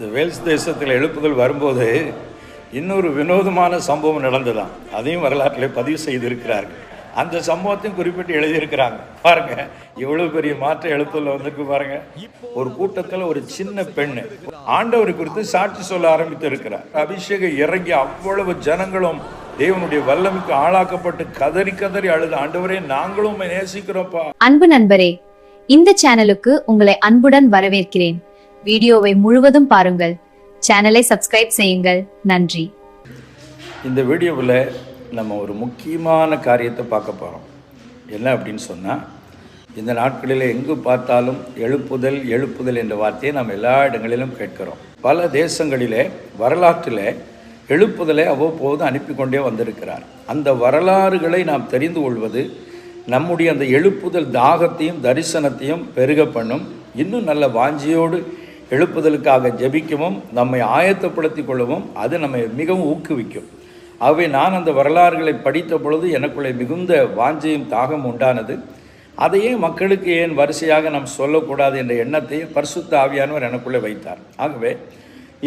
இந்த வேல்ஸ் தேசத்தில் எழுப்புதல் வரும்போது இன்னொரு வினோதமான சம்பவம் நடந்ததான். அதையும் வரலாற்றில் பதிவு செய்திருக்கிறார்கள். அந்த சம்பவத்தையும் குறிப்பிட்டு எழுதியிருக்கிறாங்க. பாருங்க, எவ்வளவு பெரிய மாற்ற எழுத்துல வந்திருக்கு பாருங்க. ஒரு கூட்டத்தில் ஒரு சின்ன பெண்ணு ஆண்டவரை குறித்து சாட்சி சொல்ல ஆரம்பித்து இருக்கிறார். அபிஷேகம் இறங்கி அவ்வளவு ஜனங்களும் தேவனுடைய வல்லமைக்கு ஆளாக்கப்பட்டு கதறி கதறி அழுது, ஆண்டவரே நாங்களும் நேசிக்கிறோம்ப்பா. அன்பு நண்பரே, இந்த சேனலுக்கு உங்களை அன்புடன் வரவேற்கிறேன். வீடியோவை முழுவதும் பாருங்கள், சேனலை சப்ஸ்கிரைப் செய்யுங்கள். நன்றி. இந்த வீடியோவில் நம்ம ஒரு முக்கியமான காரியத்தை பார்க்க போகிறோம். என்ன அப்படின்னு சொன்னால், இந்த நாட்களில் எங்கு பார்த்தாலும் எழுப்புதல் எழுப்புதல் என்ற வார்த்தையை நம்ம எல்லா இடங்களிலும் கேட்கிறோம். பல தேசங்களிலே வரலாற்றில் எழுப்புதலை அவ்வப்போது அனுப்பி கொண்டே வந்திருக்கிறார். அந்த வரலாறுகளை நாம் தெரிந்து கொள்வது நம்முடைய அந்த எழுப்புதல் தாகத்தையும் தரிசனத்தையும் பெருக பண்ணும். இன்னும் நல்ல வாஞ்சியோடு எழுப்புதலுக்காக ஜெபிக்கவும் நம்மை ஆயத்தப்படுத்தி கொள்ளவும் அது நம்மை மிகவும் ஊக்குவிக்கும். ஆகவே நான் அந்த வரலாறுகளை படித்த பொழுது எனக்குள்ளே மிகுந்த வாஞ்சையும் தாகம் உண்டானது. அதையே மக்களுக்கு ஏன் வரிசையாக நாம் சொல்லக்கூடாது என்ற எண்ணத்தையும் பரிசுத்த ஆவியானவர் எனக்குள்ளே வைத்தார். ஆகவே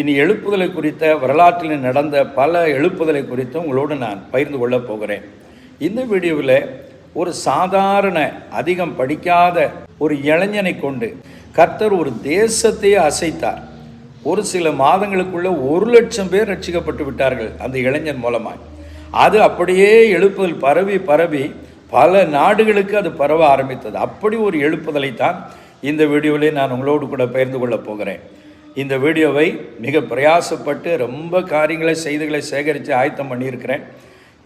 இனி எழுப்புதலை குறித்த வரலாற்றில் நடந்த பல எழுப்புதலை குறித்து உங்களோடு நான் பகிர்ந்து கொள்ளப் போகிறேன். இந்த வீடியோவில் ஒரு சாதாரண அதிகம் படிக்காத ஒரு இளைஞனை கொண்டு கர்த்தர் ஒரு தேசத்தையே அசைத்தார். ஒரு சில மாதங்களுக்குள்ள 1,00,000 பேர் ரட்சிக்கப்பட்டு விட்டார்கள் அந்த இளைஞன் மூலமாய். அது அப்படியே எழுப்புதல் பரவி பரவி பல நாடுகளுக்கு அது பரவ ஆரம்பித்தது. அப்படி ஒரு எழுப்புதலைத்தான் இந்த வீடியோவிலே நான் உங்களோடு கூட பகிர்ந்து கொள்ளப் போகிறேன். இந்த வீடியோவை மிக பிரயாசப்பட்டு ரொம்ப காரியங்களை செய்திகளை சேகரித்து ஆயத்தம் பண்ணியிருக்கிறேன்.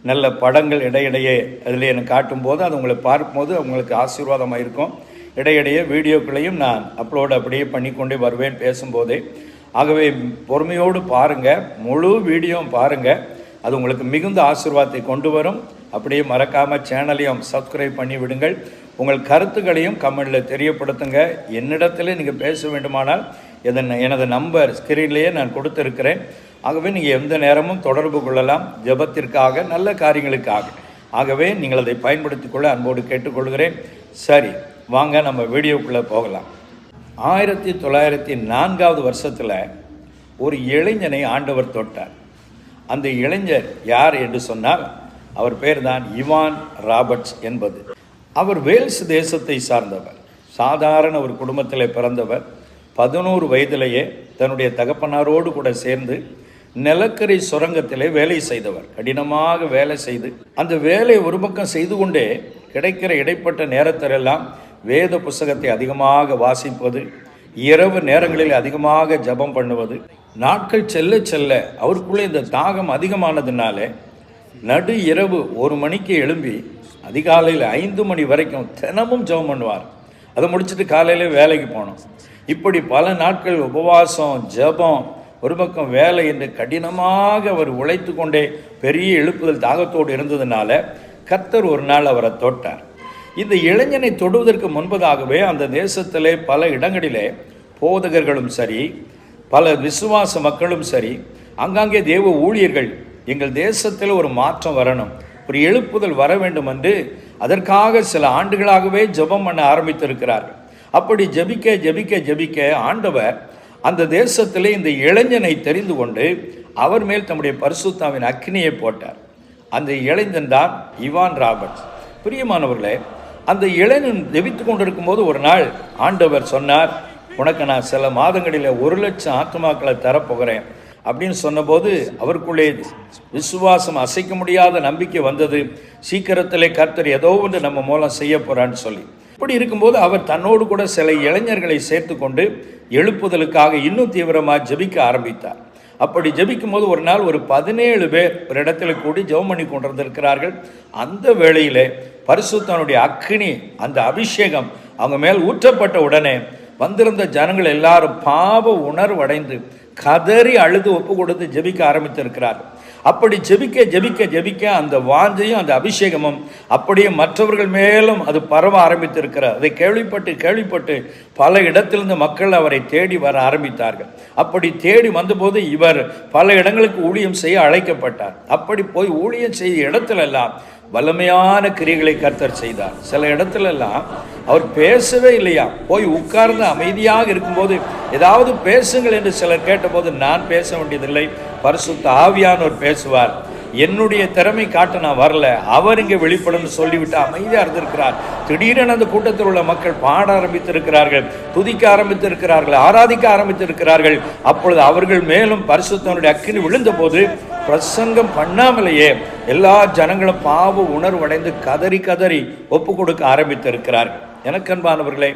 நல்ல படங்கள் இடையிடையே அதில் எனக்கு காட்டும்போது அது உங்களை பார்க்கும்போது உங்களுக்கு ஆசீர்வாதமாக இருக்கும். இடையிடையே வீடியோக்களையும் நான் அப்லோடு அப்படியே பண்ணிக்கொண்டே வருவேன் பேசும்போதே. ஆகவே பொறுமையோடு பாருங்கள், முழு வீடியோவும் பாருங்கள். அது உங்களுக்கு மிகுந்த ஆசீர்வாதத்தை கொண்டு வரும். அப்படியே மறக்காமல் சேனலையும் சப்ஸ்கிரைப் பண்ணி விடுங்கள். உங்கள் கருத்துக்களையும் கமெண்டில் தெரியப்படுத்துங்க. என்னிடத்தில் நீங்கள் பேச வேண்டுமானால் எனது நம்பர் ஸ்கிரீன்லேயே நான் கொடுத்துருக்கிறேன். ஆகவே நீங்கள் எந்த நேரமும் தொடர்பு கொள்ளலாம், ஜெபத்திற்காக, நல்ல காரியங்களுக்காக. ஆகவே நீங்கள் அதை பயன்படுத்தி கொள்ள அன்போடு கேட்டுக்கொள்கிறேன். சரி, வாங்க நம்ம வீடியோக்குள்ளே போகலாம். 1904 வருஷத்தில் ஒரு இளைஞனை ஆண்டவர் தொட்டார். அந்த இளைஞர் யார் என்று சொன்னால் அவர் பேர் தான் இவான் ராபர்ட்ஸ் என்பது. அவர் வேல்ஸ் தேசத்தை சார்ந்தவர். சாதாரண ஒரு குடும்பத்தில் பிறந்தவர். 11 வயதிலேயே தன்னுடைய தகப்பனாரோடு கூட சேர்ந்து நிலக்கரி சுரங்கத்திலே வேலை செய்தவர். கடினமாக வேலை செய்து அந்த வேலை ஒரு பக்கம் செய்து கொண்டே கிடைக்கிற இடைப்பட்ட நேரத்திலெல்லாம் வேத புஸ்தகத்தை அதிகமாக வாசிப்பது, இரவு நேரங்களில் அதிகமாக ஜபம் பண்ணுவது. நாட்கள் செல்ல செல்ல அவருக்குள்ளே இந்த தாகம் அதிகமானதுனால நடு இரவு 1 மணிக்கு எழும்பி அதிகாலையில் 5 மணி வரைக்கும் தினமும் ஜபம் பண்ணுவார். அதை முடிச்சுட்டு காலையில் வேலைக்கு போனோம். இப்படி பல நாட்கள் உபவாசம், ஜபம், ஒரு பக்கம் வேலை என்று கடினமாக அவர் உழைத்து கொண்டே பெரிய எழுப்புதல் தாகத்தோடு இருந்ததுனால கர்த்தர் ஒரு நாள் அவரை தொட்டார். இந்த இளைஞனை தொடுவதற்கு முன்பதாகவே அந்த தேசத்திலே பல இடங்களிலே போதகர்களும் சரி, பல விசுவாச மக்களும் சரி, அங்காங்கே தேவ ஊழியர்கள் எங்கள் தேசத்தில் ஒரு மாற்றம் வரணும், ஒரு எழுப்புதல் வர வேண்டும் என்று அதற்காக சில ஆண்டுகளாகவே ஜெபம் பண்ண ஆரம்பித்திருக்கிறார்கள். அப்படி ஜெபிக்க ஜெபிக்க ஜெபிக்க ஆண்டவர் அந்த தேசத்திலே இந்த இளைஞனை தெரிந்து கொண்டு அவர் மேல் தம்முடைய பரிசுத்தாவின் அக்கினியை போட்டார். அந்த இளைஞன் தான் இவான் ராபர்ட்ஸ். பிரியமானவர்களே, அந்த இளைஞன் ஜெபித்து கொண்டிருக்கும் போது ஒரு நாள் ஆண்டவர் சொன்னார், உனக்கு நான் சில மாதங்களில் 1,00,000 ஆத்துமாக்களை தரப்போகிறேன் அப்படின்னு சொன்னபோது அவருக்குள்ளே விசுவாசம், அசைக்க முடியாத நம்பிக்கை வந்தது. சீக்கிரத்திலே கர்த்தர் ஏதோ ஒன்று நம்ம மூலம் செய்ய போறான்னு சொல்லி. இப்படி இருக்கும்போது அவர் தன்னோடு கூட சில இளைஞர்களை சேர்த்து கொண்டு எழுப்புதலுக்காக இன்னும் தீவிரமாக ஜெபிக்க ஆரம்பித்தார். அப்படி ஜெபிக்கும் போது ஒரு நாள் ஒரு 17 பேர் ஒரு இடத்துல கூடி ஜெபம் பண்ணி கொண்டிருந்திருக்கிறார்கள். அந்த வேளையிலே பரிசுத்தனுடைய அக்கினி, அந்த அபிஷேகம் அவங்க மேல் ஊற்றப்பட்ட உடனே வந்திருந்த ஜனங்கள் எல்லாரும் பாவ உணர்வடைந்து கதறி அழுது ஒப்பு கொடுத்து ஜெபிக்க ஆரம்பித்திருக்கிறார்கள். அப்படி ஜெபிக்க ஜெபிக்க ஜெபிக்க அந்த வாஞ்சையும் அந்த அபிஷேகமும் அப்படியே மற்றவர்கள் மேலும் அது பரவ ஆரம்பித்திருக்கிறார். அதை கேள்விப்பட்டு பல இடத்திலிருந்து மக்கள் அவரை தேடி வர ஆரம்பித்தார்கள். அப்படி தேடி வந்தபோது இவர் பல இடங்களுக்கு ஊழியம் செய்ய அழைக்கப்பட்டார். அப்படி போய் ஊழியம் செய்ய இடத்திலெல்லாம் வல்லமையான கிரியைகளை கர்த்தர் செய்தார். சில இடத்துலெல்லாம் அவர் பேசவே இல்லையா. போய் உட்கார்ந்து அமைதியாக இருக்கும்போது ஏதாவது பேசுங்கள் என்று சிலர் கேட்டபோது, நான் பேச வேண்டியதில்லை, பரிசுத்த ஆவியானவர் பேசுவார், என்னுடைய திறமை காட்ட நான் வரல, அவர் இங்கே வெளிப்படும் சொல்லிவிட்டு அமைதியாக இருந்திருக்கிறார். திடீரென அந்த கூட்டத்தில் உள்ள மக்கள் பாட ஆரம்பித்திருக்கிறார்கள், துதிக்க ஆரம்பித்திருக்கிறார்கள், ஆராதிக்க ஆரம்பித்திருக்கிறார்கள். அப்பொழுது அவர்கள் மேலும் பரிசுத்தனுடைய அக்கினி விழுந்த போது பிரசங்கம் பண்ணாமலேயே எல்லா ஜனங்களும் பாவ உணர்வடைந்து கதறி கதறி ஒப்பு கொடுக்க ஆரம்பித்திருக்கிறார்கள். எனக்கு அன்பானவர்களே,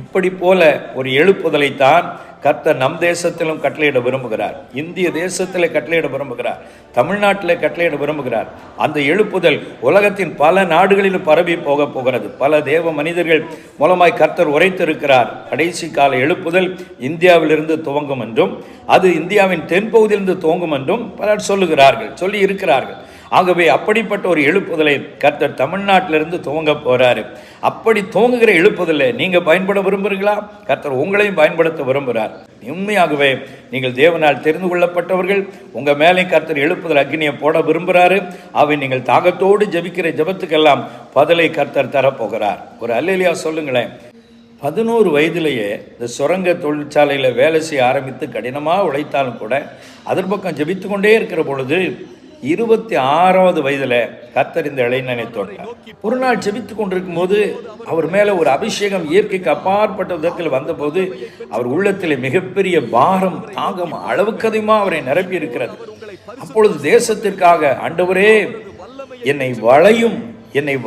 இப்படி போல ஒரு எழுப்புதலைத்தான் கர்த்தர் நம் தேசத்திலும் கட்டளையிட விரும்புகிறார், இந்திய தேசத்திலே கட்டளையிட விரும்புகிறார், தமிழ்நாட்டிலே கட்டளையிட விரும்புகிறார். அந்த எழுப்புதல் உலகத்தின் பல நாடுகளிலும் பரவி போக போகிறது. பல தேவ மனிதர்கள் மூலமாய் கர்த்தர் உரைத்திருக்கிறார். கடைசி கால எழுப்புதல் இந்தியாவிலிருந்து துவங்கும் என்றும் அது இந்தியாவின் தென்பகுதியிலிருந்து துவங்கும் என்றும் பலர் சொல்லி இருக்கிறார்கள். ஆகவே அப்படிப்பட்ட ஒரு எழுப்புதலை கர்த்தர் தமிழ்நாட்டிலிருந்து துவங்க போறாரு. அப்படி துவங்குகிற எழுப்புதலை நீங்க பயன்பட விரும்புகிறீங்களா? கர்த்தர் உங்களையும் பயன்படுத்த விரும்புகிறார். உண்மையாகவே நீங்கள் தேவனால் தெரிந்து கொள்ளப்பட்டவர்கள். உங்க மேலே கர்த்தர் எழுப்புதல் அக்னியை போட விரும்புகிறாரு. அவை நீங்கள் தாகத்தோடு ஜெபிக்கிற ஜெபத்துக்கெல்லாம் பதிலை கர்த்தர் தரப்போகிறார். ஒரு அல்லேலூயா சொல்லுங்களேன். 11 வயதிலேயே இந்த சுரங்க தொழிற்சாலையில் வேலை செய்ய ஆரம்பித்து கடினமாக உழைத்தாலும் கூட அதன் பக்கம் ஜெபித்து கொண்டே இருக்கிற பொழுது 26வது வயதில் கர்த்தர் இந்த இளைஞனை தொட்டார். ஒரு நாள் ஜெபித்து கொண்டிருக்கும் போது அவர் மேலே ஒரு அபிஷேகம் இயற்கைக்கு அப்பாற்பட்ட விதத்தில் வந்தபோது அவர் உள்ளத்திலே மிகப்பெரிய பாரம், தாகம் அளவுக்கு அதிகமாக அவரை நிரப்பி இருக்கிறது. அப்பொழுது தேசத்திற்காக, ஆண்டவரே என்னை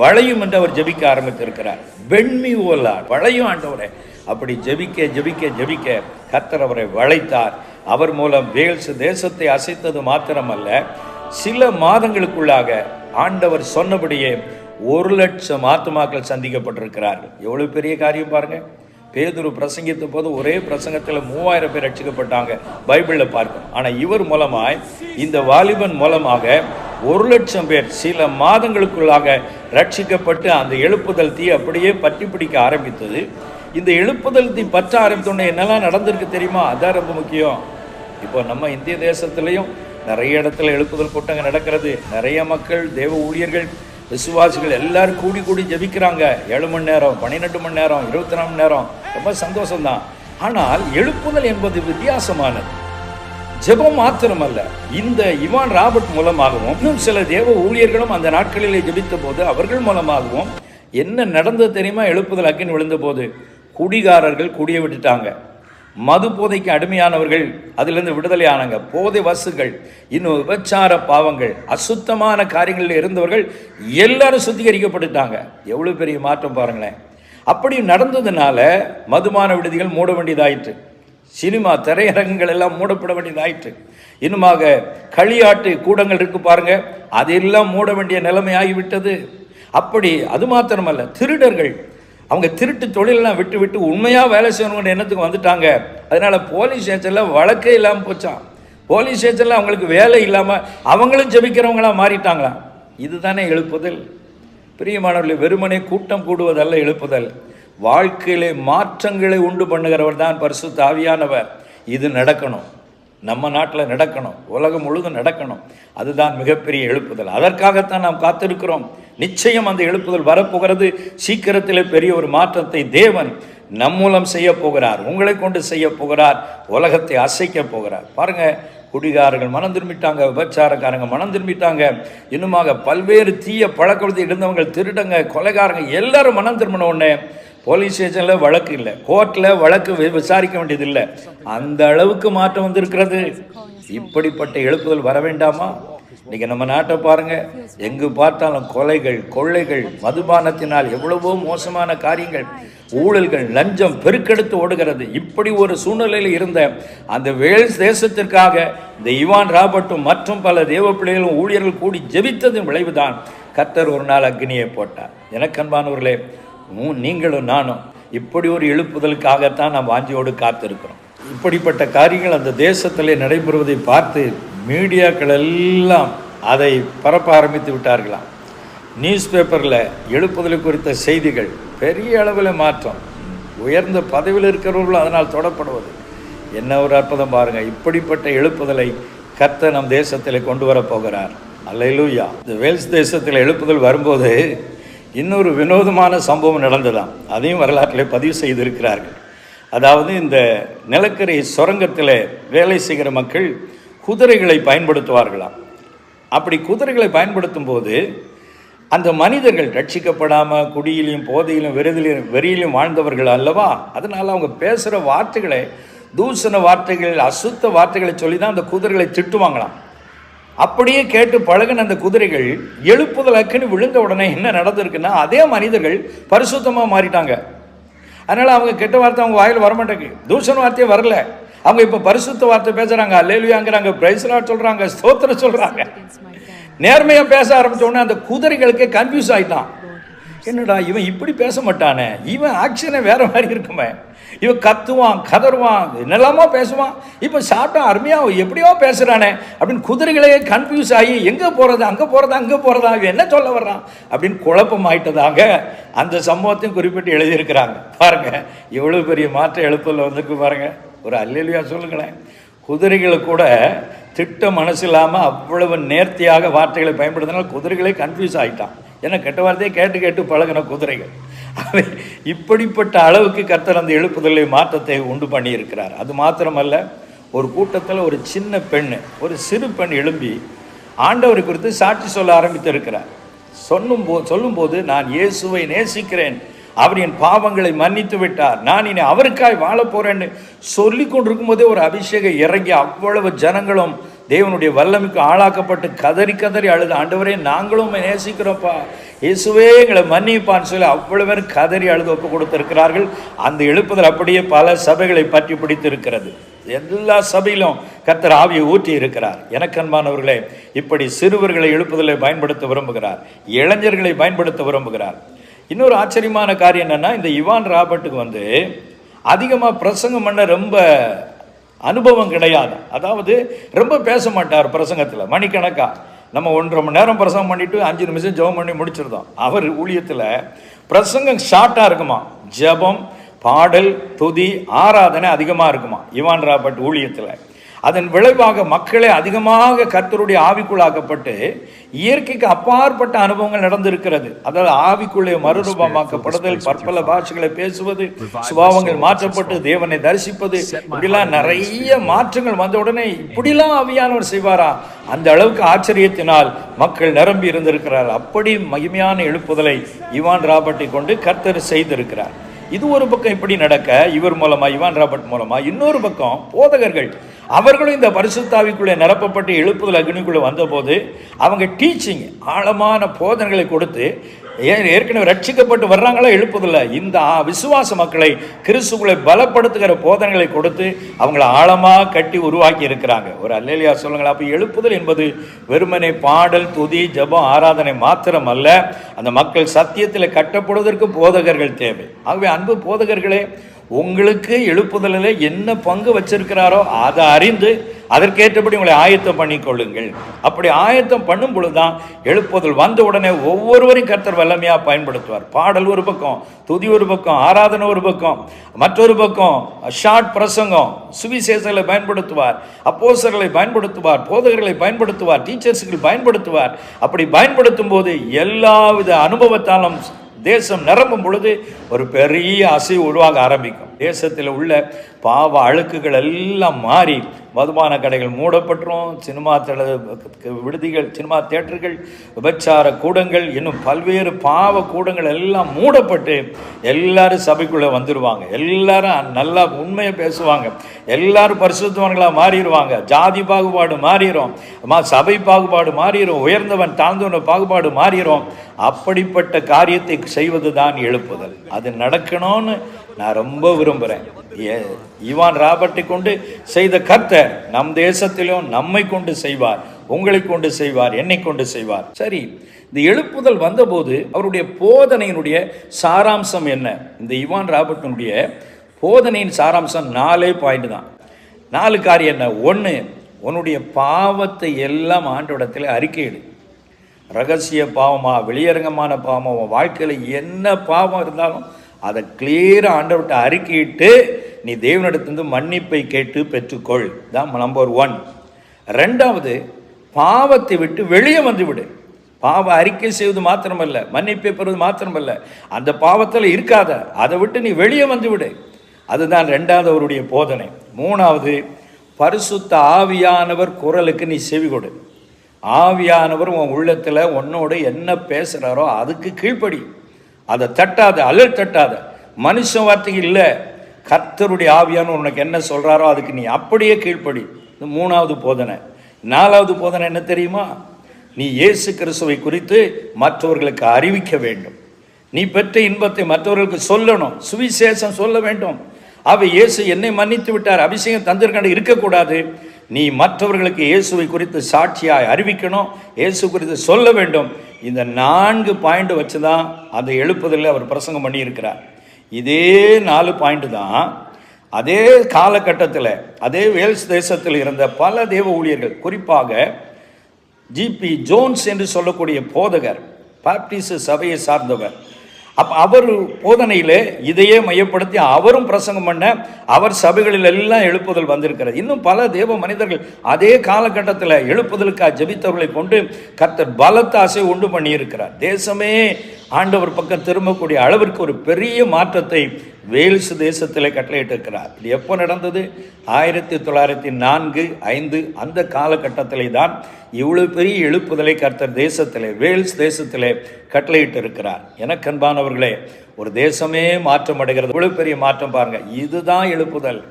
வளையும் என்று அவர் ஜெபிக்க ஆரம்பித்திருக்கிறார். வெண்மி ஓலார் வளையும் ஆண்டவரே. அப்படி ஜெபிக்க கர்த்தர் அவரை வளைத்தார். அவர் மூலம் வேல்ஸ் தேசத்தை அசைத்தது மாத்திரமல்ல, சில மாதங்களுக்குள்ளாக ஆண்டவர் சொன்னபடியே 1,00,000 ஆத்துமாக்கள் சந்திக்கப்பட்டிருக்கிறார்கள். எவ்வளவு பெரிய காரியம் பாருங்க. பேதுரு பிரசங்கித்த போது ஒரே பிரசங்கத்தில் 3000 பேர் ரட்சிக்கப்பட்டாங்க, பைபிளில் பார்க்கணும். ஆனால் இவர் மூலமாய், இந்த வாலிபன் மூலமாக 1,00,000 பேர் சில மாதங்களுக்குள்ளாக ரட்சிக்கப்பட்டு அந்த எழுப்புதல் தீ அப்படியே பற்றி பிடிக்க ஆரம்பித்தது. இந்த எழுப்புதல் தீ பற்ற ஆரம்பித்தோடனே என்னெல்லாம் நடந்திருக்கு தெரியுமா? அதான் ரொம்ப முக்கியம். இப்போ நம்ம இந்திய தேசத்துலேயும் நிறைய இடத்துல எழுப்புதல் கூட்டங்கள் நடக்கிறது. நிறைய மக்கள், தேவ ஊழியர்கள், விசுவாசிகள் எல்லாரும் கூடி ஜெபிக்கிறாங்க. 7 மணி நேரம், 12 மணி நேரம், 24 மணி நேரம். ரொம்ப சந்தோஷம்தான். ஆனால் எழுப்புதல் என்பது வித்தியாசமானது. ஜெபம் மாத்திரமல்ல, இந்த இவான் ராபர்ட் மூலமாகவும் இன்னும் சில தேவ ஊழியர்களும் அந்த நாட்களிலே ஜெபித்த போது அவர்கள் மூலமாகவும் என்ன நடந்தது தெரியுமா? எழுப்புதல் அக்கினி விழுந்த போது குடிகாரர்கள் குடியை விட்டுட்டாங்க. மது போதைக்கு அடிமையானவர்கள் அதிலிருந்து விடுதலை ஆனாங்க. போதை வசுகள், இன்னும் விபச்சார பாவங்கள், அசுத்தமான காரியங்களில் இருந்தவர்கள் எல்லாரும் சுத்திகரிக்கப்பட்டுட்டாங்க. எவ்வளவு பெரிய மாற்றம் பாருங்களேன். அப்படி நடந்ததுனால மதுபான விடுதிகள் மூட வேண்டியதாயிற்று, சினிமா திரையரங்குகள் எல்லாம் மூடப்பட வேண்டியதாயிற்று, இன்னுமாக களியாட்டு கூடங்கள் இருக்கு பாருங்க, அதெல்லாம் மூட வேண்டிய நிலைமை ஆகிவிட்டது. அப்படி அது மாத்திரமல்ல, திருடர்கள் அவங்க திருட்டு தொழிலெல்லாம் விட்டு உண்மையாக வேலை செய்யணுங்கிற எண்ணத்துக்கு வந்துட்டாங்க. அதனால போலீஸ் ஸ்டேஷனில் வழக்கே இல்லாமல் போச்சான். போலீஸ் ஸ்டேஷனில் அவங்களுக்கு வேலை இல்லாமல் அவங்களும் ஜெபிக்கிறவங்களாம் மாறிட்டாங்களாம். இதுதானே எழுப்புதல். பிரியமானவர்களே, வெறுமனே கூட்டம் கூடுவதல்ல எழுப்புதல். வாழ்க்கையிலே மாற்றங்களை உண்டு பண்ணுகிறவர் தான் பரிசுத்த ஆவியானவர். இது நடக்கணும், நம்ம நாட்டில் நடக்கணும், உலகம் முழுதும் நடக்கணும். அதுதான் மிகப்பெரிய எழுப்புதல். அதற்காகத்தான் நாம் காத்திருக்கிறோம். நிச்சயம் அந்த எழுப்புதல் வரப்போகிறது. சீக்கிரத்தில் பெரிய ஒரு மாற்றத்தை தேவன் நம் மூலம் செய்ய போகிறார், உங்களை கொண்டு செய்ய போகிறார், உலகத்தை அசைக்க போகிறார். பாருங்க, குடிகாரர்கள் மனம் திரும்பிட்டாங்க, விபச்சாரக்காரங்க மனம் திரும்பிட்டாங்க, இன்னுமாக பல்வேறு தீய பழக்கத்தை இருந்தவங்க, திருடங்க, கொலைகாரங்க எல்லாரும் மனம் திரும்பின உடனே போலீஸ் ஸ்டேஷனில் வழக்கு இல்லை, கோர்ட்டில் வழக்கு விசாரிக்க வேண்டியதில்லை. அந்த அளவுக்கு மாற்றம் வந்திருக்கிறது. இப்படிப்பட்ட எழுப்புதல் வர வேண்டாமா? இன்னைக்கு நம்ம நாட்டை பாருங்க, எங்கு பார்த்தாலும் கொலைகள், கொள்ளைகள், மதுபானத்தினால் எவ்வளவோ மோசமான காரியங்கள், ஊழல்கள், லஞ்சம் பெருக்கெடுத்து ஓடுகிறது. இப்படி ஒரு சூழ்நிலையில் இருந்த அந்த வேல்ஸ் தேசத்திற்காக இந்த இவான் ராபர்ட்டும் மற்றும் பல தேவ பிள்ளைகளும் ஊழியர்கள் கூடி ஜெபித்ததின் விளைவுதான் கர்த்தர் ஒரு நாள் அக்னியை போட்டார். எனக்கு அன்பானவர்களே, நீங்களும் நானும் இப்படி ஒரு எழுப்புதலுக்காகத்தான் நாம் வாஞ்சியோடு காத்திருக்கிறோம். இப்படிப்பட்ட காரியங்கள் அந்த தேசத்திலே நடைபெறுவதை பார்த்து மீடியாக்கள் எல்லாம் அதை பரப்ப ஆரம்பித்து விட்டார்களாம். நியூஸ் பேப்பரில் எழுப்புதலை குறித்த செய்திகள், பெரிய அளவில் மாற்றம், உயர்ந்த பதவியில் இருக்கிறவர்களும் அதனால் தொடப்படுவது. என்ன ஒரு அற்புதம் பாருங்கள். இப்படிப்பட்ட எழுப்புதலை கர்த்தர் நம் தேசத்தில் கொண்டு வர போகிறார். அல்லேலூயா. இந்த வேல்ஸ் தேசத்தில் எழுப்புதல் வரும்போது இன்னொரு வினோதமான சம்பவம் நடந்ததாம். அதையும் வரலாற்றில் பதிவு செய்திருக்கிறார்கள். அதாவது இந்த நிலக்கரி சுரங்கத்தில் வேலை செய்கிற மக்கள் குதிரைகளை பயன்படுத்துவார்களாம். அப்படி குதிரைகளை பயன்படுத்தும் போது அந்த மனிதர்கள் ரட்சிக்கப்படாமல் குடியிலையும் போதையிலும் வெறியிலும் வாழ்ந்தவர்கள் அல்லவா, அதனால் அவங்க பேசுகிற வார்த்தைகளை தூசண வார்த்தைகள் அசுத்த வார்த்தைகளை சொல்லி தான் அந்த குதிரைகளை திட்டுவாங்களாம். அப்படியே கேட்டு பழகின அந்த குதிரைகள் எழுப்புதல் அக்குன்னு விழுந்த உடனே என்ன நடந்திருக்குன்னா, அதே மனிதர்கள் பரிசுத்தமாக மாறிட்டாங்க. அதனால் அவங்க கெட்ட வார்த்தை அவங்க வாயில் வரமாட்டேங்குது, தூஷண வார்த்தையே வரல. அவங்க இப்போ பரிசுத்த வார்த்தை பேசுகிறாங்க, அல்லேலூயாங்கிறாங்க, பிரைஸ் லார்ட் சொல்கிறாங்க, ஸ்தோத்திரம் சொல்கிறாங்க. நேர்மையாக பேச ஆரம்பித்த உடனே அந்த குதிரைகளுக்கே கன்ஃபியூஸ் ஆகிட்டான். என்னடா இவன் இப்படி பேச மாட்டானே, இவன் ஆக்ஷனே வேற மாதிரி இருக்குமே, இவன் கத்துவான் கதறுவான் என்னெல்லாமோ பேசுவான், இப்போ சாப்பிட்டா அருமையாக எப்படியோ பேசுகிறானே அப்படின்னு குதிரைகளே கன்ஃபியூஸ் ஆகி எங்கே போகிறது அங்கே போகிறதா அங்கே போகிறதா இவன் என்ன சொல்ல வர்றான் அப்படின்னு குழப்பம் ஆயிட்டதாக அந்த சம்பவத்தையும் குறிப்பிட்டு எழுதியிருக்கிறாங்க. பாருங்கள் எவ்வளோ பெரிய மாற்றம் எழுப்பில் வந்துருக்கு பாருங்கள். ஒரு அல்லேலூயா சொல்லுங்களேன். குதிரைகளை கூட திட்ட மனசு இல்லாமல் அவ்வளவு நேர்த்தியாக வார்த்தைகளை பயன்படுத்தினால் குதிரைகளே கன்ஃபியூஸ் ஆகிட்டான். ஏன்னா கெட்ட வார்த்தையை கேட்டு கேட்டு பழகின குதிரைகள். இப்படிப்பட்ட அளவுக்கு கர்த்தர் அந்த எழுப்புதலை மாற்றத்தை உண்டு பண்ணியிருக்கிறார். அது மாத்திரமல்ல, ஒரு கூட்டத்தில் ஒரு சின்ன பெண், ஒரு சிறு பெண் எழும்பி ஆண்டவரை குறித்து சாட்சி சொல்ல ஆரம்பித்திருக்கிறார். சொல்லும்போது நான் இயேசுவை நேசிக்கிறேன், அவர் என் பாவங்களை மன்னித்து விட்டார், நான் இனி அவருக்காய் வாழ போறேன்னு சொல்லி கொண்டிருக்கும் போதே ஒரு அபிஷேகம் இறங்கி அவ்வளவு ஜனங்களும் தேவனுடைய வல்லமைக்கு ஆளாக்கப்பட்டு கதறி கதறி அழுது, ஆண்டவரே நாங்களும் நேசிக்கிறோம்ப்பா, இயேசுவே எங்களை மன்னிப்பான்னு சொல்லி அவ்வளவு பேர் கதறி அழுது ஒப்பு கொடுத்திருக்கிறார்கள். அந்த எழுப்புதல் அப்படியே பல சபைகளை பற்றி பிடித்திருக்கிறது. எல்லா சபையிலும் கர்த்தர் ஆவியை ஊற்றி இருக்கிறார். எனக்கு அன்பானவர்களே, இப்படி சிறுவர்களை எழுப்புதலை பயன்படுத்த விரும்புகிறார், இளைஞர்களை பயன்படுத்த விரும்புகிறார். இன்னொரு ஆச்சரியமான காரியம் என்னன்னா, இந்த இவான் ராபர்ட்டுக்கு அதிகமாக பிரசங்கம் பண்ண ரொம்ப அனுபவம் கிடையாது. அதாவது ரொம்ப பேச மாட்டார் பிரசங்கத்தில் மணிக்கணக்கா. நம்ம 1.5 மணி நேரம் பிரசங்கம் பண்ணிட்டு 5 நிமிஷம் ஜெபம் பண்ணி முடிச்சிருந்தோம். அவர் ஊழியத்தில் பிரசங்கம் ஷார்ட்டாக இருக்குமா, ஜெபம் பாடல் துதி ஆராதனை அதிகமாக இருக்குமா இவான் ராபர்ட் ஊழியத்தில். அதன் விளைவாக மக்களே அதிகமாக கர்த்தருடைய ஆவிக்குள்ளாக்கப்பட்டு இயற்கைக்கு அப்பாற்பட்ட அனுபவங்கள் நடந்திருக்கிறது. அதாவது ஆவிக்குள்ளே மறுரூபமாக்கப்படுதல், பற்பல பாஷைகளை பேசுவது, சுபாவங்கள் மாற்றப்பட்டு தேவனை தரிசிப்பது, இப்படிலாம் நிறைய மாற்றங்கள் வந்த உடனே இப்படிலாம் ஆவியானவர் செய்வாரா, அந்த அளவுக்கு ஆச்சரியத்தினால் மக்கள் நிரம்பி இருந்திருக்கிறார். அப்படி மகிமையான எழுப்புதலை இவான் ராபர்ட்டை கொண்டு கர்த்தர் செய்திருக்கிறார். இது ஒரு பக்கம் இப்படி நடக்க, இவர் மூலமா இவான் ராபர்ட் மூலமா. இன்னொரு பக்கம் போதகர்கள் அவர்களும் இந்த பரிசுத்தாவிக்குள்ளே நிரப்பப்பட்டு எழுப்புதல் அக்னிக்குள்ளே வந்தபோது அவங்க டீச்சிங் ஆழமான போதனைகளை கொடுத்து ஏற்கனவே ரட்சிக்கப்பட்டு வர்றாங்களா எழுப்புதல்ல, இந்த விசுவாச மக்களை கிறிஸ்துவை பலப்படுத்துகிற போதனைகளை கொடுத்து அவங்களை ஆழமாக கட்டி உருவாக்கி இருக்கிறாங்க. ஒரு அல்லேலூயா சொல்லுங்களா. அப்போ எழுப்புதல் என்பது வெறுமனே பாடல் துதி ஜெபம் ஆராதனை மாத்திரம் அல்ல, அந்த மக்கள் சத்தியத்தில் கட்டப்படுவதற்கு போதகர்கள் தேவை. ஆகவே அன்பு போதகர்களே, உங்களுக்கு எழுப்புதலில் என்ன பங்கு வச்சிருக்கிறாரோ அதை அறிந்து அதற்கேற்றபடி உங்களை ஆயத்தம் பண்ணி கொள்ளுங்கள். அப்படி ஆயத்தம் பண்ணும் பொழுதுதான் எழுப்புதல் வந்த உடனே ஒவ்வொருவரையும் கர்த்தர் வல்லமையாக பயன்படுத்துவார். பாடல் ஒரு பக்கம், துதி ஒரு பக்கம், ஆராதனை ஒரு பக்கம், மற்றொரு பக்கம் ஷார்ட் பிரசங்கம், சுவிசேஷங்களை பயன்படுத்துவார், அப்போஸ்தலர்களை பயன்படுத்துவார், போதகர்களை பயன்படுத்துவார், டீச்சர்ஸ்களை பயன்படுத்துவார். அப்படி பயன்படுத்தும் போது எல்லாவித அனுபவத்தாலும் தேசம் நிரம்பும் பொழுது ஒரு பெரிய அசைவு உருவாக ஆரம்பிக்கும். தேசத்தில் உள்ள பாவ அழுக்குகள் எல்லாம் மாறி மதுபான கடைகள் மூடப்பட்டுரும், சினிமா விடுதிகள், சினிமா தியேட்டர்கள், விபச்சார கூடங்கள், இன்னும் பல்வேறு பாவ கூடங்கள் எல்லாம் மூடப்பட்டு எல்லாரும் சபைக்குள்ளே வந்துடுவாங்க. எல்லாரும் நல்லா உண்மையை பேசுவாங்க, எல்லாரும் பரிசுத்தவான்களாக மாறிடுவாங்க. ஜாதி பாகுபாடு மாறிடும், சபை பாகுபாடு மாறிடும், உயர்ந்தவன் தாழ்ந்தவன் பாகுபாடு மாறிடும். அப்படிப்பட்ட காரியத்தை செய்வது தான் எழுப்புதல். அது நடக்கணும்னு நான் ரொம்ப விரும்புகிறேன். இவான் ராபர்ட்டை கொண்டு செய்த கர்த்தர் நம் தேசத்திலும் நம்மை கொண்டு செய்வார், உங்களை கொண்டு செய்வார், என்னை கொண்டு செய்வார். சரி, இந்த எழுப்புதல் வந்தபோது அவருடைய போதனையினுடைய சாராம்சம் என்ன? இந்த இவான் ராபர்ட்டினுடைய போதனையின் சாராம்சம் 4 பாயிண்ட் தான். 4 காரியம் என்ன? 1, உன்னுடைய பாவத்தை எல்லாம் ஆண்டவரிடத்தில் அறிக்கையிடு. ரகசிய பாவமா வெளியரங்கமான பாவமா வாழ்க்கையில் என்ன பாவம் இருந்தாலும் அதை கிளியராக ஆண்டவர்கிட்ட அறிக்கையிட்டு நீ தேவனிடத்திலிருந்து மன்னிப்பை கேட்டு பெற்றுக்கொள். தான் நம்பர் 1. 2வது, பாவத்தை விட்டு வெளியே வந்து விடு. பாவ அறிக்கை செய்வது மாத்திரமல்ல, மன்னிப்பை பெறுவது மாத்திரமல்ல, அந்த பாவத்தில் இருக்காத, அதை விட்டு நீ வெளியே வந்து விடு. அதுதான் 2வது அவருடைய போதனை. 3வது, பரிசுத்த ஆவியானவர் குரலுக்கு நீ செவி கொடு. ஆவியானவர் உன் உள்ளத்தில் உன்னோடு என்ன பேசுகிறாரோ அதுக்கு கீழ்ப்படி. அதை தட்டாத, அலல் தட்டாத. மனுஷ வார்த்தைக்கு இல்லை, கர்த்தருடைய ஆவியானவர் உனக்கு என்ன சொல்கிறாரோ அதுக்கு நீ அப்படியே கீழ்ப்படி. இது 3வது போதனை. 4வது போதனை என்ன தெரியுமா? நீ இயேசு கிறிஸ்துவை குறித்து மற்றவர்களுக்கு அறிவிக்க வேண்டும். நீ பெற்ற இன்பத்தை மற்றவர்களுக்கு சொல்லணும், சுவிசேஷம் சொல்ல வேண்டும். இயேசு என்னை மன்னித்து விட்டார், அபிஷேகம் தந்திருக்காண்டு இருக்கக்கூடாது. நீ மற்றவர்களுக்கு இயேசுவை குறித்து சாட்சியாய் அறிவிக்கணும், இயேசு குறித்து சொல்ல வேண்டும். இந்த 4 பாயிண்ட் வச்சு தான் அந்த எழுப்புதலில் அவர் பிரசங்கம் பண்ணியிருக்கிறார். இதே 4 பாயிண்ட் தான் அதே காலகட்டத்தில் அதே வேல்ஸ் தேசத்தில் இருந்த பல தேவ ஊழியர்கள், குறிப்பாக ஜிபி ஜோன்ஸ் என்று சொல்லக்கூடிய போதகர், பாப்டிஸ்ட் சபையை சார்ந்தவர், அவர் போதனையில் இதையே மையப்படுத்தி அவரும் பிரசங்கம் பண்ண அவர் சபைகளில் எல்லாம் எழுப்புதல் வந்திருக்கிறது. இன்னும் பல தேவ மனிதர்கள் அதே காலகட்டத்தில் எழுப்புதலுக்காக ஜெபித்தவர்களை கொண்டு கர்த்தர் பலத்த ஆசை உண்டு பண்ணியிருக்கிறார். தேசமே ஆண்டவர் பக்கம் திரும்பக்கூடிய அளவிற்கு ஒரு பெரிய மாற்றத்தை வேல்ஸ் தேசத்தில் கட்டளையிட்டிருக்கிறார். இது எப்போ நடந்தது? 1904-5 அந்த காலகட்டத்திலே தான் இவ்வளவு பெரிய எழுப்புதலை கர்த்தர் தேசத்திலே, வேல்ஸ் தேசத்திலே கட்டளையிட்டு இருக்கிறார். எனக்கு அன்பானவர்களே, ஒரு தேசமே மாற்றம் அடைகிறது. இவ்வளவு பெரிய மாற்றம் பாருங்க. இதுதான் எழுப்புதல்.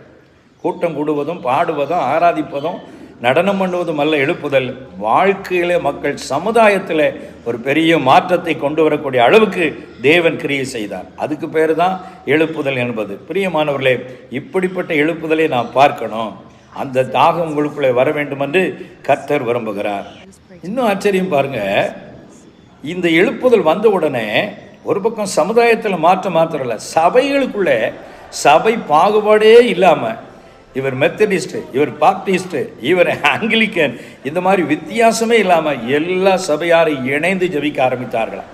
கூட்டம் கூடுவதும் பாடுவதும் ஆராதிப்பதும் நடனம் பண்ணுவதும் அல்ல எழுப்புதல். வாழ்க்கையிலே மக்கள் சமுதாயத்தில் ஒரு பெரிய மாற்றத்தை கொண்டு வரக்கூடிய அளவுக்கு தேவன் கிரியை செய்தார். அதுக்கு பேர் தான் எழுப்புதல் என்பது. பிரியமானவர்களே, இப்படிப்பட்ட எழுப்புதலை நாம் பார்க்கணும். அந்த தாகம் உங்களுக்குள்ளே வர வேண்டும் என்று கர்த்தர் விரும்புகிறார். இன்னும் ஆச்சரியம் பாருங்க, இந்த எழுப்புதல் வந்த உடனே ஒரு பக்கம் சமுதாயத்தில் மாத்திரல, சபைகளுக்குள்ளே சபை பாகுபாடே இல்லாமல் இவர் மெத்தடிஸ்ட், இவர் பாப்டிஸ்ட், இவர் ஆங்கிலிக்கன், இந்த மாதிரி வித்தியாசமே இல்லாமல் எல்லா சபையாரும் இணைந்து ஜெபிக்க ஆரம்பித்தார்களாம்,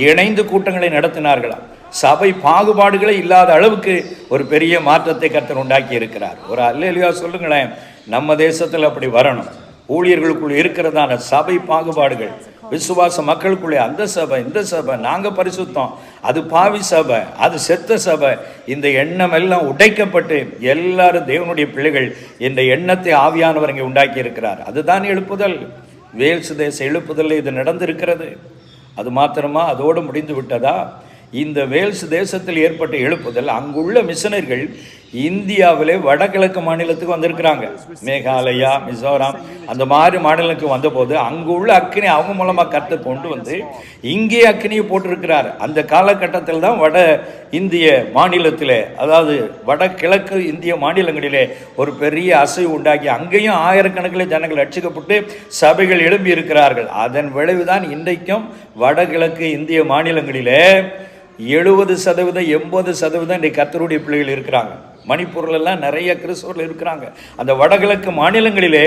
இணைந்து கூட்டங்களை நடத்தினார்களாம். சபை பாகுபாடுகளே இல்லாத அளவுக்கு ஒரு பெரிய மாற்றத்தை கர்த்தர் உண்டாக்கி இருக்கிறார். ஒரு அல்லேலூயா சொல்லுங்களேன். நம்ம தேசத்தில் அப்படி வரணும். ஊழியர்களுக்குள் இருக்கிறதான சபை பாகுபாடுகள், விசுவாச மக்களுக்குள்ளே அந்த சபை இந்த சபை, நாங்கள் பரிசுத்தம், அது பாவி சபை, அது செத்த சபை, இந்த எண்ணம் எல்லாம் உடைக்கப்பட்டு எல்லாரும் தேவனுடைய பிள்ளைகள் என்ற எண்ணத்தை ஆவியானவர் இங்கே உண்டாக்கி இருக்கிறார். அதுதான் எழுப்புதல். வேல்ஸ் தேச எழுப்புதல் இது நடந்திருக்கிறது. அது மாத்திரமா அதோடு முடிந்து விட்டதா? இந்த வேல்ஸ் தேசத்தில் ஏற்பட்ட எழுப்புதல், அங்குள்ள மிஷனர்கள் இந்தியாவிலே வடகிழக்கு மாநிலத்துக்கு வந்திருக்கிறாங்க. மேகாலயா, மிசோரம், அந்த மாதிரி மாநிலத்துக்கு வந்தபோது அங்கு உள்ள அக்கினி அவங்க மூலமாக கர்த்தர் கொண்டு வந்து இங்கே அக்கினியை போட்டிருக்கிறார். அந்த காலகட்டத்தில் தான் வட இந்திய மாநிலத்தில், அதாவது வடகிழக்கு இந்திய மாநிலங்களிலே ஒரு பெரிய அசைவு உண்டாக்கி அங்கேயும் ஆயிரக்கணக்கில் ஜனங்கள் ரட்சிக்கப்பட்டு சபைகள் எழும்பி இருக்கிறார்கள். அதன் விளைவுதான் இன்றைக்கும் வடகிழக்கு இந்திய மாநிலங்களிலே 70% 80% இன்றைக்கு கர்த்தருடைய பிள்ளைகள் இருக்கிறாங்க. மணிப்பூர்லாம் நிறைய கிறிஸ்தவர்கள் இருக்கிறாங்க. அந்த வடகிழக்கு மாநிலங்களிலே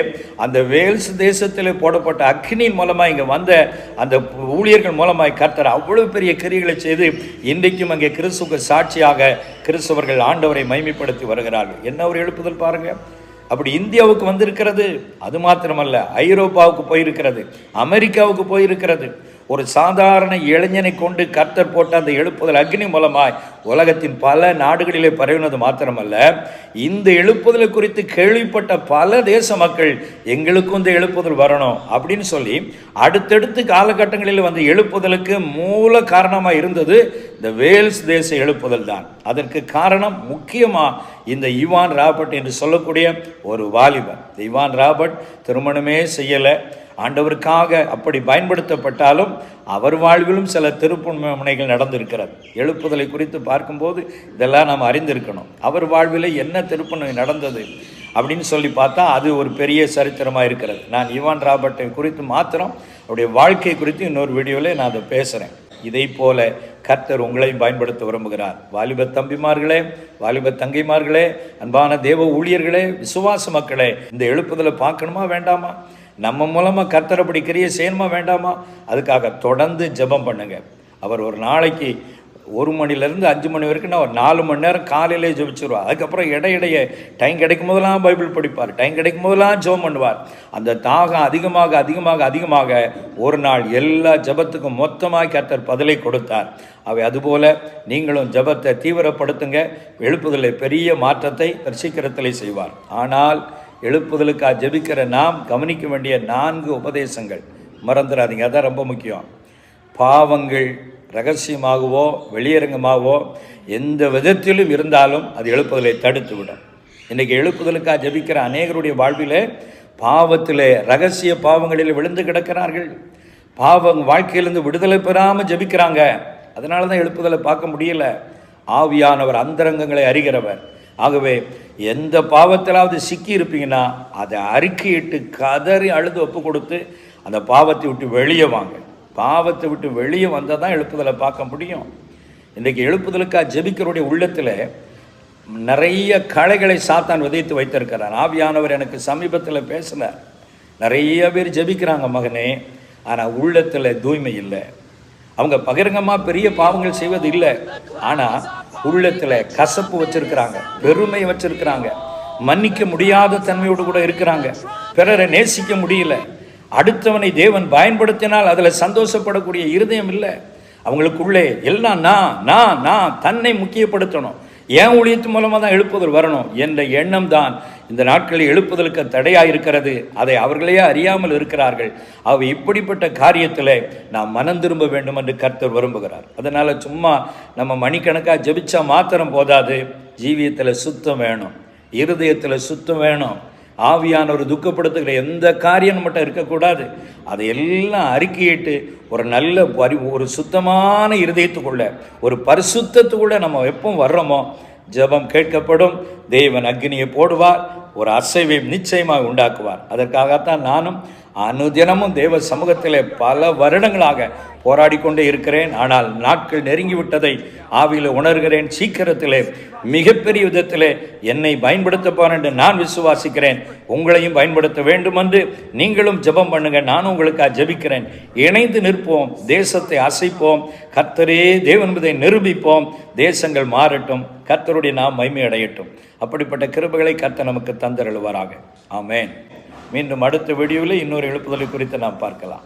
அந்த வேல்ஸ் தேசத்தில் போடப்பட்ட அக்னியின் மூலமாக இங்கே வந்த அந்த ஊழியர்கள் மூலமாக கர்த்தர் அவ்வளவு பெரிய கிரியைகளை செய்து இன்றைக்கும் அங்கே கிறிஸ்துவுக்கு சாட்சியாக கிறிஸ்தவர்கள் ஆண்டவரை மகிமைப்படுத்தி வருகிறார்கள். என்ன ஒரு எழுப்புதல் பாருங்க. அப்படி இந்தியாவுக்கு வந்திருக்கிறது. அது மாத்திரமல்ல, ஐரோப்பாவுக்கு போயிருக்கிறது, அமெரிக்காவுக்கு போயிருக்கிறது. ஒரு சாதாரண இளைஞனை கொண்டு கர்த்தர் போட்ட அந்த எழுப்புதல் அக்னி மூலமாய் உலகத்தின் பல நாடுகளிலே பரவினது மாத்திரமல்ல, இந்த எழுப்புதலை குறித்து கேள்விப்பட்ட பல தேச மக்கள் எங்களுக்கும் இந்த எழுப்புதல் வரணும் அப்படின்னு சொல்லி அடுத்தடுத்து காலகட்டங்களில் வந்து எழுப்புதலுக்கு மூல காரணமாக இருந்தது இந்த வேல்ஸ் தேச எழுப்புதல் தான். அதற்கு காரணம் முக்கியமாக இந்த இவான் ராபர்ட் என்று சொல்லக்கூடிய ஒரு வாலிபன். இவான் ராபர்ட் திருமணமே செய்யலை. ஆண்டவருக்காக அப்படி பயன்படுத்தப்பட்டாலும் அவர் வாழ்விலும் சில திருப்புமுனைகள் நடந்திருக்கிறது. எழுப்புதலை குறித்து பார்க்கும்போது இதெல்லாம் நாம் அறிந்திருக்கணும். அவர் வாழ்வில் என்ன திருப்புமுனை நடந்தது அப்படின்னு சொல்லி பார்த்தா அது ஒரு பெரிய சரித்திரமாக இருக்கிறது. நான் இவான் ராபர்ட்டை குறித்து மாத்திரம் அவருடைய வாழ்க்கை குறித்து இன்னொரு வீடியோவில் நான் அதை பேசுகிறேன். இதை போல கர்த்தர் உங்களையும் பயன்படுத்த விரும்புகிறார். வாலிப தம்பிமார்களே, வாலிப தங்கைமார்களே, அன்பான தேவ ஊழியர்களே, விசுவாச மக்களே, இந்த எழுப்புதலை பார்க்கணுமா வேண்டாமா? நம்ம மூலமாக கர்த்தர் அப்படி கிரியை செய்யணுமா வேண்டாமா? அதுக்காக தொடர்ந்து ஜெபம் பண்ணுங்க. அவர் ஒரு நாளைக்கு 1 மணிலேருந்து 5 மணி வரைக்கும் நான் ஒரு 4 மணி நேரம் காலையிலே ஜெபிச்சிருவார். அதுக்கப்புறம் இடையிடையே டைம் கிடைக்கும் போதெல்லாம் பைபிள் படிப்பார், டைம் கிடைக்கும் போதெல்லாம் ஜெபம் பண்ணுவார். அந்த தாகம் அதிகமாக அதிகமாக அதிகமாக ஒரு நாள் எல்லா ஜெபத்துக்கும் மொத்தமாக கர்த்தர் பதிலை கொடுத்தார். அவை அதுபோல் நீங்களும் ஜெபத்தை தீவிரப்படுத்துங்க. எழுப்புதலை பெரிய மாற்றத்தை சீக்கிரத்திலே செய்வார். ஆனால் எழுப்புதலுக்காக ஜெபிக்கிற நாம் கவனிக்க வேண்டிய 4 உபதேசங்கள் மறந்துடாதீங்க. அதான் ரொம்ப முக்கியம். பாவங்கள் ரகசியமாகவோ வெளியரங்கமாகவோ எந்த விதத்திலும் இருந்தாலும் அது எழுப்புதலை தடுத்து விடும். இன்றைக்கி எழுப்புதலுக்காக ஜெபிக்கிற அநேகருடைய வாழ்வில் பாவத்தில் ரகசிய பாவங்களில் விழுந்து கிடக்கிறார்கள். வாழ்க்கையிலிருந்து விடுதலை பெறாமல் ஜெபிக்கிறாங்க. அதனால தான் எழுப்புதலை பார்க்க முடியல. ஆவியானவர் அந்தரங்கங்களை அறிகிறவர். ஆகவே எந்த பாவத்திலாவது சிக்கி இருப்பீங்கன்னா அதை அறிக்கையிட்டு கதறி அழுது ஒப்பு கொடுத்து அந்த பாவத்தை விட்டு வெளியே வாங்க. பாவத்தை விட்டு வெளியே வந்தால் தான் எழுப்புதலை பார்க்க முடியும். இன்றைக்கி எழுப்புதலுக்காக ஜெபிக்கிறவருடைய உள்ளத்தில் நிறைய களைகளை சாத்தான் விதைத்து வைத்திருக்கிறார். ஆவியானவர் எனக்கு சமீபத்தில் பேசினார். நிறைய பேர் ஜெபிக்கிறாங்க மகனே, ஆனால் உள்ளத்தில் தூய்மை இல்லை. அவங்க பகிரங்கமாக பெரிய பாவங்கள் செய்வது இல்லை, ஆனால் உள்ளத்தில் கசப்பு வச்சிருக்கிறாங்க, பெருமை வச்சிருக்கிறாங்க, மன்னிக்க முடியாத தன்மையோடு கூட இருக்கிறாங்க, பிறரை நேசிக்க முடியல, அடுத்தவனை தேவன் பயன்படுத்தினால் அதில் சந்தோஷப்படக்கூடிய இருதயம் இல்லை. அவங்களுக்குள்ளே எல்லாம் நான் தன்னை முக்கியப்படுத்தணும், என் ஊழியத்து மூலமாக தான் எழுப்புதல் வரணும் என்ற எண்ணம் தான் இந்த நாட்களில் எழுப்புதலுக்கு தடையாக இருக்கிறது. அதை அவர்களே அறியாமல் இருக்கிறார்கள். அவை இப்படிப்பட்ட காரியத்தில் நாம் மனம் திரும்ப வேண்டும் என்று கர்த்தர் விரும்புகிறார். அதனால் சும்மா நம்ம மணிக்கணக்காக ஜெபிச்சா மாத்திரம் போதாது. ஜீவியத்தில் சுத்தம் வேணும், இருதயத்தில் சுத்தம் வேணும். ஆவியானவர் துக்கப்படுத்துகிற எந்த காரியம் மட்டும் இருக்கக்கூடாது. அதையெல்லாம் அறிக்கையிட்டு ஒரு நல்ல ஒரு சுத்தமான இருதயத்துக்குள்ள, ஒரு பரிசுத்தத்துக்குள்ள நம்ம எப்போ வர்றோமோ ஜெபம் கேட்கப்படும். தேவன் அக்னியை போடுவார், ஒரு அசைவை நிச்சயமாக உண்டாக்குவார். அதற்காகத்தான் நானும் அனுதினமும் தேவ சமூகத்திலே பல வருடங்களாக போராடி கொண்டே இருக்கிறேன். ஆனால் நாட்கள் நெருங்கிவிட்டதை ஆவியில் உணர்கிறேன். சீக்கிரத்திலே மிகப்பெரிய விதத்திலே என்னை பயன்படுத்தப்பார் என்று நான் விசுவாசிக்கிறேன். உங்களையும் பயன்படுத்த வேண்டும் என்று நீங்களும் ஜெபம் பண்ணுங்க. நானும் உங்களுக்காக ஜெபிக்கிறேன். இணைந்து நிற்போம், தேசத்தை அசைப்போம், கர்த்தரே தேவன் என்பதை நிரூபிப்போம். தேசங்கள் மாறட்டும், கர்த்தருடைய நாம் மகிமை அடையட்டும். அப்படிப்பட்ட கிருபைகளை கர்த்தர் நமக்கு தந்தருளுவாராக. ஆமென். மீண்டும் அடுத்த வீடியோவில் இன்னொரு எழுப்புதலை குறித்து நாம் பார்க்கலாம்.